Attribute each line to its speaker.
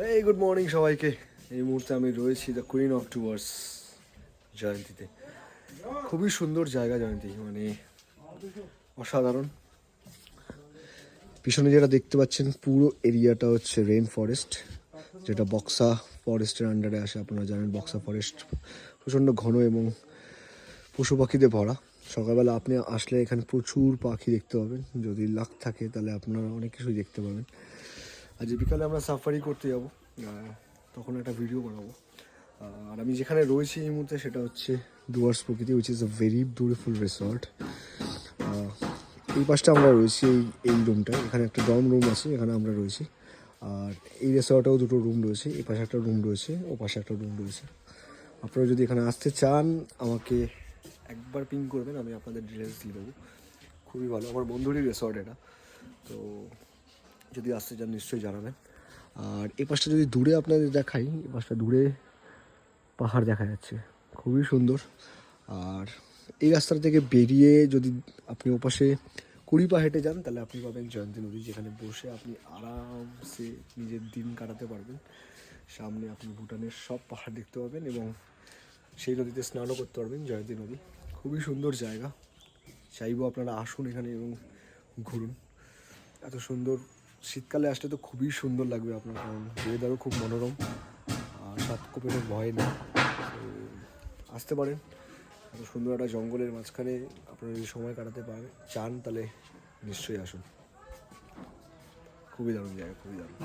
Speaker 1: এই good morning সবাইকে। এই মুহূর্তে আমি রয়েছি দ্য কুইন অফ টুয়ার্স জয়ন্তীতে। খুবই সুন্দর জায়গা জয়ন্তী, মানে অসাধারণ। পিছনে যেটা দেখতে পাচ্ছেন পুরো এরিয়াটা হচ্ছে রেন ফরেস্ট, যেটা বক্সা ফরেস্টের আন্ডারে আসে। আপনারা জানেন বক্সা ফরেস্ট প্রচণ্ড ঘন এবং পশু পাখিতে ভরা। সকালবেলা আপনি আসলে এখানে প্রচুর পাখি দেখতে পাবেন। যদি লাক থাকে তাহলে আপনারা অনেক কিছুই দেখতে পাবেন। আজ বিকালে আমরা সাফারি করতে যাব, তখন একটা ভিডিও বানাবো। আর আমি যেখানে রয়েছি এই মুহূর্তে সেটা হচ্ছে ডুয়ার্স প্রকৃতি, which is a very beautiful resort. এই পাশটা আমরা রয়েছি, এই রুমটায়। এখানে একটা ডর্ম রুম আছে, এখানে আমরা রয়েছি। আর এই রিসর্টেও দুটো রুম রয়েছে, এই পাশে একটা রুম রয়েছে, ও পাশে একটা রুম রয়েছে। আপনারা যদি এখানে আসতে চান আমাকে একবার পিং করবেন, আমি আপনাদের ডিটেলস দিয়ে দেবো। খুবই ভালো, আমার বন্ধুরই রিসর্ট এটা। তো যদি আসতে চান নিশ্চয়ই জানাবেন। আর এই পাশটা যদি দূরে আপনাদের দেখাই, এই পাশটা দূরে পাহাড় দেখা যাচ্ছে, খুবই সুন্দর। আর এই রাস্তা থেকে বেরিয়ে যদি আপনি ওপাশে 20 পা হেঁটে যান তাহলে আপনি পাবেন জয়ন্তী নদী, যেখানে বসে আপনি আরামসে নিজের দিন কাটাতে পারবেন। সামনে আপনি ভুটানের সব পাহাড় দেখতে পাবেন এবং সেই নদীতে স্নানও করতে পারবেন। জয়ন্তী নদী খুবই সুন্দর জায়গা, চাইবো আপনারা আসুন এখানে এবং ঘুরুন। এত সুন্দর, শীতকালে আসলে তো খুবই সুন্দর লাগবে আপনার, কারণ ওয়েদারও খুব মনোরম আর সাপ কোপেরও ভয় নেই। তো আসতে পারেন। এত সুন্দর একটা জঙ্গলের মাঝখানে আপনারা যদি সময় কাটাতে চান তাহলে নিশ্চয়ই আসুন। খুবই দারুণ জায়গা, খুবই দারুণ।